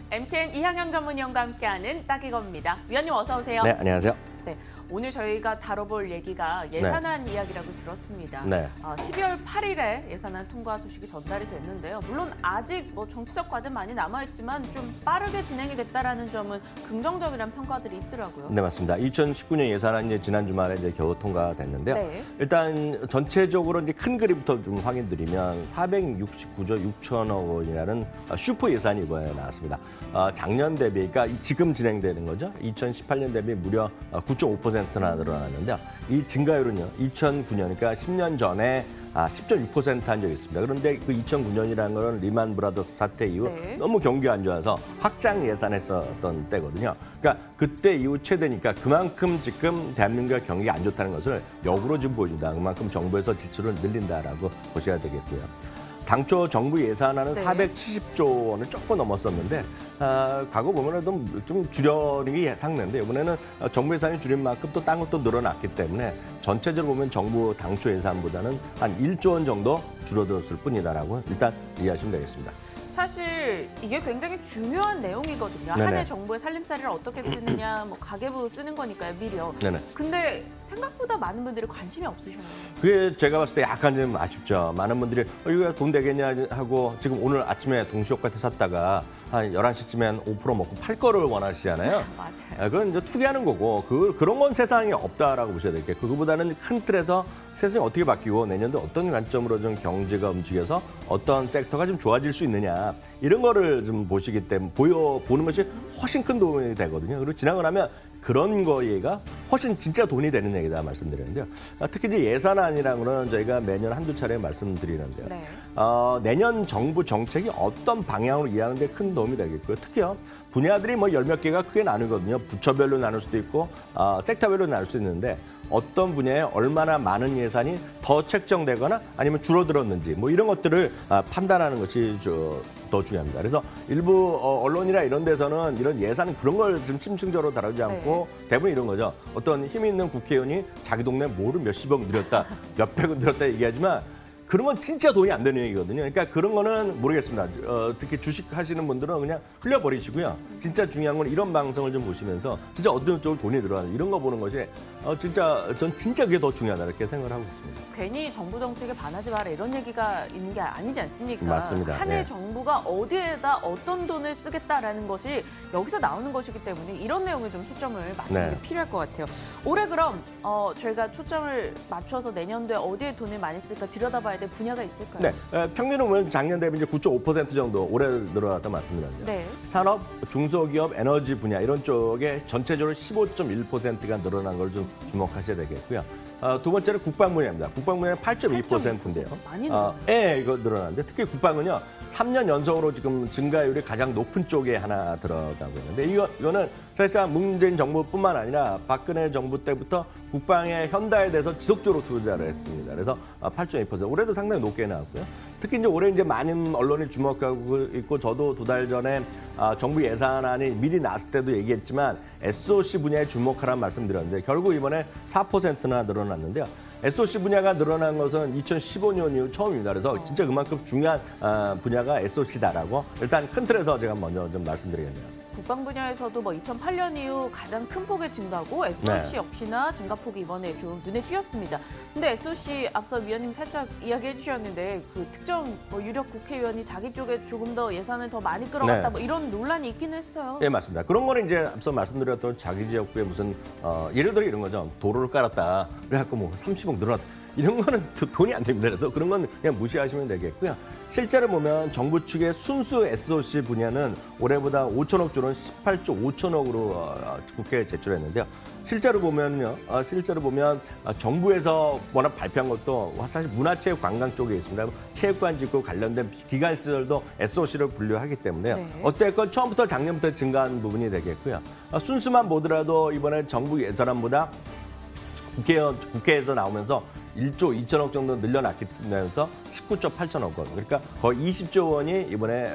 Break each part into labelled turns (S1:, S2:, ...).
S1: MTN 이향영 전문위원과 함께하는 딱이거입니다. 위원님 어서 오세요.
S2: 네, 안녕하세요.
S1: 네, 오늘 저희가 다뤄볼 얘기가 예산안 이야기라고 들었습니다.
S2: 네.
S1: 12월 8일에 예산안 통과 소식이 전달이 됐는데요. 물론 아직 정치적 과제 많이 남아있지만 좀 빠르게 진행이 됐다라는 점은 긍정적이라는 평가들이 있더라고요.
S2: 네, 맞습니다. 2019년 예산안이 지난 주말에 이제 겨우 통과됐는데요.
S1: 네.
S2: 일단 전체적으로 이제 큰 그림부터 좀 확인드리면 469조 6천억 원이라는 슈퍼 예산이 이번에 나왔습니다. 작년 대비, 그러니까 지금 진행되는 거죠. 2018년 대비 무려 9.5%나 늘어났는데요. 이 증가율은요, 2009년, 그러니까 10년 전에 10.6% 한 적이 있습니다. 그런데 그 2009년이라는 건 리만 브라더스 사태 이후 너무 경기가 안 좋아서 확장 예산했었던 때거든요. 그러니까 그때 이후 최대니까 그만큼 지금 대한민국의 경기가 안 좋다는 것을 역으로 지금 보여준다. 그만큼 정부에서 지출을 늘린다라고 보셔야 되겠고요. 당초 정부 예산안은 470조 원을 조금 넘었었는데 과거 보면은 좀 줄여는 게 예상되는데 이번에는 정부 예산이 줄인 만큼 또 딴 것도 늘어났기 때문에 전체적으로 보면 정부 당초 예산보다는 한 1조 원 정도 줄어들었을 뿐이다라고 일단 이해하시면 되겠습니다.
S1: 사실 이게 굉장히 중요한 내용이거든요. 한 해 정부의 살림살이를 어떻게 쓰느냐, 가계부 쓰는 거니까요, 미리요.
S2: 네네.
S1: 근데 생각보다 많은 분들이 관심이 없으셔요.
S2: 그게 제가 봤을 때 약간 좀 아쉽죠. 많은 분들이 이거 돈 되겠냐 하고 지금 오늘 아침에 동시효과트 샀다가 한 11시쯤엔 5% 먹고 팔 거를 원하시잖아요.
S1: 맞아요.
S2: 그건 이제 투기하는 거고 그런 건 세상에 없다라고 보셔야 될게요. 그거보다는 큰 틀에서 세상이 어떻게 바뀌고 내년도 어떤 관점으로 좀 경제가 움직여서 어떤 섹터가 좀 좋아질 수 있느냐 이런 거를 좀 보시기 때문에 보는 것이 훨씬 큰 도움이 되거든요. 그리고 지나고 나면 그런 거가 훨씬 진짜 돈이 되는 얘기다 말씀드렸는데요. 특히 이제 예산안이라는 거는 저희가 매년 한두 차례 말씀드리는데요. 내년 정부 정책이 어떤 방향으로 이해하는 데 큰 도움이 되겠고요. 특히요. 분야들이 열 몇 개가 크게 나누거든요. 부처별로 나눌 수도 있고 섹터별로 나눌 수 있는데 어떤 분야에 얼마나 많은 예산이 더 책정되거나 아니면 줄어들었는지 이런 것들을 판단하는 것이 더 중요합니다. 그래서 일부 언론이나 이런 데서는 이런 예산 그런 걸 좀 심층적으로 다루지 않고 대부분 이런 거죠. 어떤 힘이 있는 국회의원이 자기 동네 뭐를 몇십억 늘렸다, 몇백억 늘렸다 얘기하지만 그런 건 진짜 돈이 안 되는 얘기거든요. 그러니까 그런 거는 모르겠습니다. 특히 주식 하시는 분들은 그냥 흘려버리시고요. 진짜 중요한 건 이런 방송을 좀 보시면서 진짜 어떤 쪽으로 돈이 들어가는 이런 거 보는 것이 전 진짜 그게 더 중요하다 이렇게 생각을 하고 있습니다.
S1: 괜히 정부 정책에 반하지 마라 이런 얘기가 있는 게 아니지 않습니까?
S2: 맞습니다.
S1: 한 해 정부가 어디에다 어떤 돈을 쓰겠다라는 것이 여기서 나오는 것이기 때문에 이런 내용에 좀 초점을 맞추는 게 필요할 것 같아요. 올해 그럼 저희가 초점을 맞춰서 내년도에 어디에 돈을 많이 쓸까 들여다봐야 될 분야가 있을까요?
S2: 네, 평균은 보면 작년 대비 이제 9.5% 정도 올해 늘어났다 말씀드렸는데 산업, 중소기업, 에너지 분야 이런 쪽에 전체적으로 15.1%가 늘어난 걸 좀 주목하셔야 되겠고요. 두 번째는 국방 분야입니다. 국방 분야는 8.2%인데요.
S1: 많이 늘어나요.
S2: 이거 늘어났는데 특히 국방은요. 3년 연속으로 지금 증가율이 가장 높은 쪽에 하나 들어가고 있는데 이거는 사실상 문재인 정부뿐만 아니라 박근혜 정부 때부터 국방의 현대화에 대해서 지속적으로 투자를 했습니다. 그래서 8.2% 올해도 상당히 높게 나왔고요. 특히 이제 올해 많은 언론이 주목하고 있고 저도 두 달 전에 정부 예산안이 미리 나왔을 때도 얘기했지만 SOC 분야에 주목하라는 말씀드렸는데 결국 이번에 4%나 늘어났는데요. SOC 분야가 늘어난 것은 2015년 이후 처음입니다. 그래서 진짜 그만큼 중요한 분야가 SOC다라고 일단 큰 틀에서 제가 먼저 좀 말씀드리겠네요.
S1: 국방 분야에서도 2008년 이후 가장 큰 폭의 증가고 SOC 역시나 증가폭이 이번에 좀 눈에 띄었습니다. 근데 SOC 앞서 위원님 살짝 이야기해 주셨는데 그 특정 유력 국회의원이 자기 쪽에 조금 더 예산을 더 많이 끌어갔다 이런 논란이 있긴 했어요.
S2: 네, 맞습니다. 그런 거는 이제 앞서 말씀드렸던 자기 지역구에 무슨 예를 들어 이런 거죠. 도로를 깔았다. 그래갖고 30억 늘어났다. 이런 거는 돈이 안 됩니다. 그래서 그런 건 그냥 무시하시면 되겠고요. 실제로 보면 정부 측의 순수 SOC 분야는 올해보다 5천억 줄은 18조 5천억으로 국회에 제출했는데요. 실제로 보면 정부에서 워낙 발표한 것도 사실 문화체육 관광 쪽에 있습니다. 체육관 짓고 관련된 기관 시설도 SOC를 분류하기 때문에요. 어쨌건 처음부터 작년부터 증가한 부분이 되겠고요. 순수만 보더라도 이번에 정부 예산안보다 국회에서 나오면서 1조 2천억 정도 늘려놨면서 19.8천억 원. 그러니까 거의 20조 원이 이번에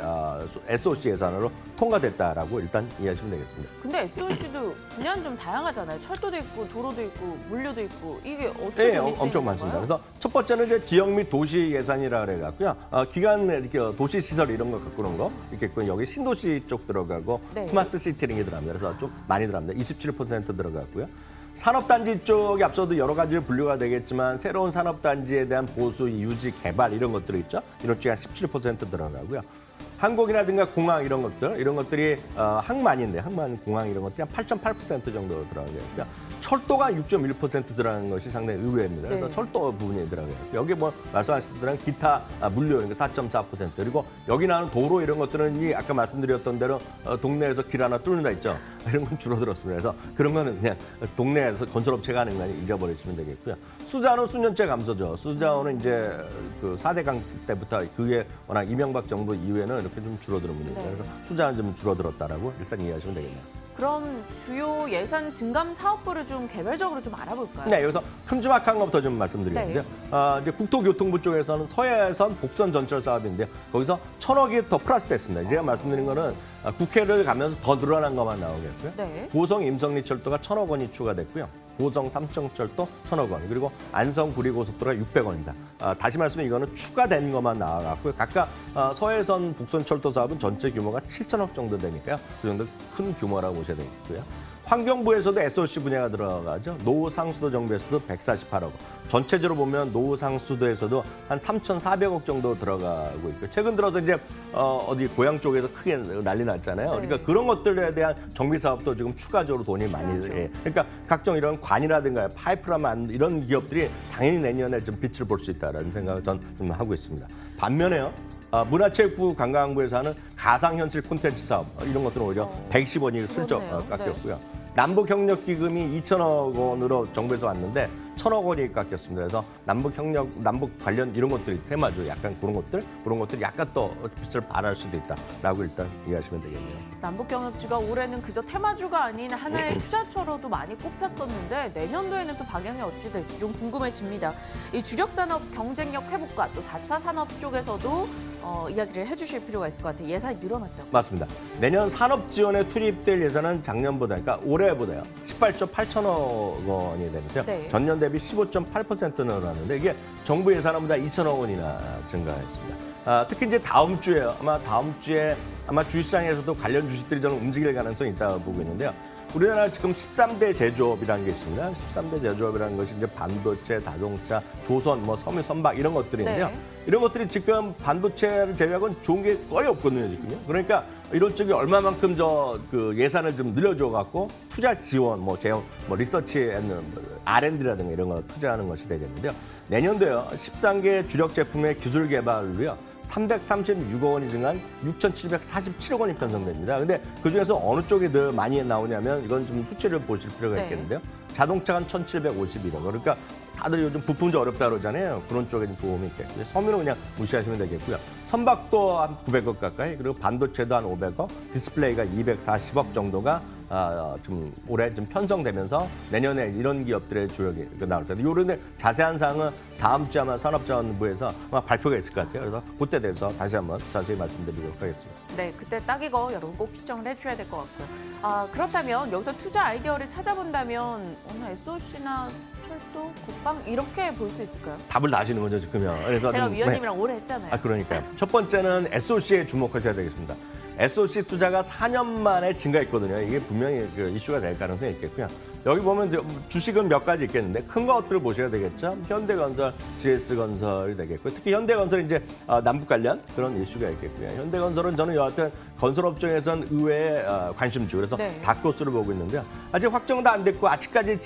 S2: SOC 예산으로 통과됐다라고 일단 이해하시면 되겠습니다.
S1: 근데 SOC도 분야는 좀 다양하잖아요. 철도도 있고 도로도 있고 물류도 있고 이게 어떻게
S2: 네,
S1: 돈이 쓰이는
S2: 엄청 많습니다.
S1: 건가요?
S2: 그래서 첫 번째는 이제 지역 및 도시 예산이라 그래갖고요. 기간 이렇게 도시 시설 이런 거 갖고 오는 거 이렇게 있고 여기 신도시 쪽 들어가고
S1: 네.
S2: 스마트 시티링이 들어갑니다. 그래서 좀 많이 들어갑니다. 27% 들어갔고요. 산업단지 쪽이 앞서도 여러 가지로 분류가 되겠지만 새로운 산업단지에 대한 보수, 유지, 개발 이런 것들이 있죠. 이런 쪽이 한 17% 들어가고요. 항공이라든가 공항 이런 것들이 항만인데 항만 공항 이런 것들이 한 8.8% 정도 들어가고요. 철도가 6.1% 들어가는 것이 상당히 의외입니다. 그래서
S1: 네.
S2: 철도 부분이 들어가요. 여기 뭐 말씀하신 대로 기타 물류 그러니까 4.4% 그리고 여기 나오는 도로 이런 것들은 이 아까 말씀드렸던 대로 동네에서 길 하나 뚫는다 있죠. 이런 건 줄어들었습니다. 그래서 그런 거는 그냥 동네에서 건설업체가 하는 거 잊어버리시면 되겠고요. 수자원은 수년째 감소죠. 수자원은 이제 그 4대 강 때부터 그게 워낙 이명박 정부 이후에는 이렇게 좀 줄어드는 분위기죠.
S1: 네.
S2: 그래서 수자원 좀 줄어들었다라고 일단 이해하시면 되겠네요.
S1: 그럼 주요 예산 증감 사업부를 좀 개별적으로 좀 알아볼까요?
S2: 네, 여기서 큼지막한 것부터 좀 말씀드리겠는데요. 이제 국토교통부 쪽에서는 서해선 복선 전철 사업인데요. 거기서 1,000억이 더 플러스됐습니다. 제가 말씀드린 거는 국회를 가면서 더 늘어난 것만 나오겠고요.
S1: 네.
S2: 고성 임성리철도가 1,000억 원이 추가됐고요. 고성 삼청철도 1,000억 원, 그리고 안성 구리고속도로가 600원입니다. 다시 말씀드리면 이거는 추가된 것만 나와갖고요. 각각 서해선 북선철도 사업은 전체 규모가 7천억 정도 되니까요. 그 정도 큰 규모라고 보셔야 되겠고요. 환경부에서도 SOC 분야가 들어가죠. 노후 상수도 정비에서도 148억 원. 전체적으로 보면 노후 상수도에서도 한 3,400억 정도 들어가고 있고요. 최근 들어서 이제 어디 고향 쪽에서 크게 난리 났잖아요.
S1: 네.
S2: 그러니까 그런 것들에 대한 정비 사업도 지금 추가적으로 돈이 많이 그러니까 각종 이런 관이라든가 파이프라만 이런 기업들이 당연히 내년에 좀 빛을 볼 수 있다라는 생각을 전 좀 하고 있습니다. 반면에요. 문화체육부 관광부에서 하는 가상현실 콘텐츠 사업 이런 것들은 오히려 110원이 슬쩍
S1: 줄었네요.
S2: 깎였고요. 남북협력기금이 2천억 원으로 정부에서 왔는데 1,000억 원이 깎였습니다. 그래서 남북 관련 이런 것들이 테마죠. 약간 그런 것들이 약간 더 빛을 발할 수도 있다라고 일단 이해하시면 되겠네요.
S1: 남북경협지가 올해는 그저 테마주가 아닌 하나의 투자처로도 많이 꼽혔었는데 내년도에는 또 방향이 어찌 될지 좀 궁금해집니다. 이 주력산업 경쟁력 회복과 또 4차 산업 쪽에서도 이야기를 해주실 필요가 있을 것 같아요. 예산이 늘어났다고.
S2: 맞습니다. 내년 산업 지원에 투입될 예산은 작년보다, 그러니까 올해보다요. 18조 8천억 원이 되는데요.
S1: 네.
S2: 전년 대비 15.8% 늘어났는데 이게 정부 예산보다 2천억 원이나 증가했습니다. 특히 이제 다음 주에 아마 주식시장에서도 관련 주식들이 저는 움직일 가능성이 있다고 보고 있는데요. 우리나라 지금 13대 제조업이라는 게 있습니다. 13대 제조업이라는 것이 이제 반도체, 자동차, 조선, 뭐 섬유, 선박 이런 것들인데요.
S1: 네.
S2: 이런 것들이 지금 반도체를 제외하고는 좋은 게 거의 없거든요, 지금요. 그러니까 이런 쪽이 얼마만큼 그 예산을 좀 늘려줘 갖고 투자 지원, 리서치 R&D라든가 이런 거 투자하는 것이 되겠는데요. 내년도요. 13개 주력 제품의 기술 개발로요. 336억 원이 증가한 6,747억 원이 편성됩니다. 근데 그중에서 어느 쪽이 더 많이 나오냐면 이건 좀 수치를 보실 필요가
S1: 네.
S2: 있겠는데요. 자동차가 1,751억 원. 그러니까 다들 요즘 부품도 어렵다 그러잖아요. 그런 쪽에 좀 도움이 있겠고요. 섬유는 그냥 무시하시면 되겠고요. 선박도 한 900억 가까이, 그리고 반도체도 한 500억, 디스플레이가 240억 정도가 좀 올해 좀 편성되면서 내년에 이런 기업들의 주력이 나올 텐데 이런 자세한 사항은 다음 주에 아마 산업자원부에서 아마 발표가 있을 것 같아요. 그래서 그때 돼서 다시 한번 자세히 말씀드리도록 하겠습니다.
S1: 네, 그때 딱 이거 여러분 꼭 시청을 해주셔야 될 것 같고요. 그렇다면 여기서 투자 아이디어를 찾아본다면 오늘 SOC나 철도, 국방 이렇게 볼 수 있을까요?
S2: 답을 다 아시는 거죠, 지금요. 그래서
S1: 제가
S2: 좀,
S1: 위원님이랑 오래 했잖아요.
S2: 그러니까요. 첫 번째는 SOC에 주목하셔야 되겠습니다. SOC 투자가 4년 만에 증가했거든요. 이게 분명히 그 이슈가 될 가능성이 있겠고요. 여기 보면 주식은 몇 가지 있겠는데 큰 것들을 보셔야 되겠죠. 현대건설, GS건설이 되겠고 특히 현대건설은 이제 남북 관련 그런 이슈가 있겠고요. 현대건설은 저는 여하튼 건설업종에서는 의외의 관심주. 그래서
S1: 네.
S2: 닷코스를 보고 있는데요. 아직 확정도 안 됐고 아직까지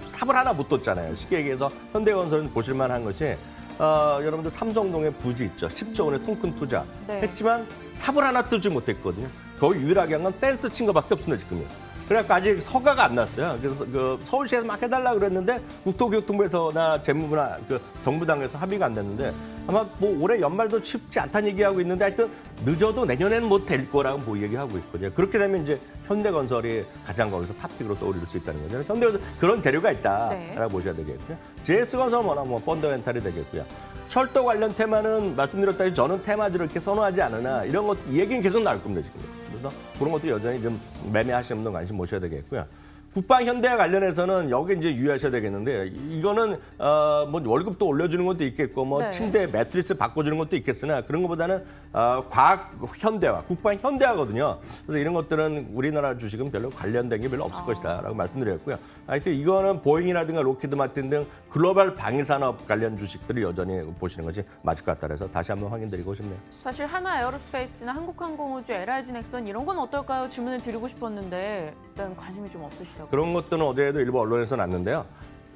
S2: 삽을 하나 못 뒀잖아요. 쉽게 얘기해서 현대건설은 보실만한 것이 여러분들 삼성동에 부지 있죠. 10조 원의 통큰 투자
S1: 네.
S2: 했지만 삽을 하나 뜨지 못했거든요. 거의 유일하게 한 건 펜스 친 거밖에 없습니다, 지금요. 그래갖고 아직 서가가 안 났어요. 그래서 그 서울시에서 막 해달라 그랬는데 국토교통부에서나 재무부나 그 정부당에서 합의가 안 됐는데 아마 뭐 올해 연말도 쉽지 않다는 얘기하고 있는데 하여튼 늦어도 내년에는 못 될 거라고 얘기하고 있거든요. 그렇게 되면 이제 현대건설이 가장 거기서 탑픽으로 떠오를 수 있다는 거죠. 현대건설 그런 재료가 있다라고
S1: 네.
S2: 보셔야 되겠고요. JS건설은 워낙 뭐 펀더멘탈이 되겠고요. 철도 관련 테마는 말씀드렸다시피 저는 테마주를 이렇게 선호하지 않으나 이런 것 이 얘기는 계속 나올 겁니다 지금. 그래서 그런 것도 여전히 좀 매매하시는 분들 관심 모셔야 되겠고요. 국방 현대와 관련해서는 여기 이제 유의하셔야 되겠는데 이거는 뭐 월급도 올려주는 것도 있겠고 뭐
S1: 네.
S2: 침대 매트리스 바꿔주는 것도 있겠으나 그런 것보다는 과학 현대화, 국방 현대화거든요. 그래서 이런 것들은 우리나라 주식은 별로 관련된 게 별로 없을 것이다라고 말씀드렸고요. 하여튼 이거는 보잉이라든가 로키드 마틴 등 글로벌 방위 산업 관련 주식들을 여전히 보시는 것이 맞을 것 같다 그래서 다시 한번 확인드리고 싶네요.
S1: 사실 하나 에어로스페이스나 한국항공우주, LIG 넥선 이런 건 어떨까요? 질문을 드리고 싶었는데 일단 관심이 좀 없으시다고.
S2: 그런 것들은 어제도 일부 언론에서 났는데요.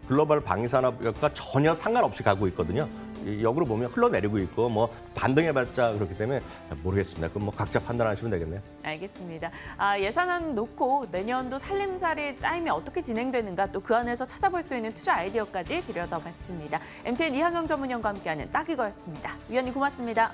S2: 글로벌 방위 산업과 전혀 상관없이 가고 있거든요. 역으로 보면 흘러내리고 있고 뭐 반등해봤자 그렇기 때문에 모르겠습니다. 그럼 뭐 각자 판단하시면 되겠네요.
S1: 알겠습니다. 예산안 놓고 내년도 살림살이 짜임이 어떻게 진행되는가 또 그 안에서 찾아볼 수 있는 투자 아이디어까지 들여다봤습니다. MTN 이항영 전문위원과 함께하는 딱 이거였습니다. 위원님 고맙습니다.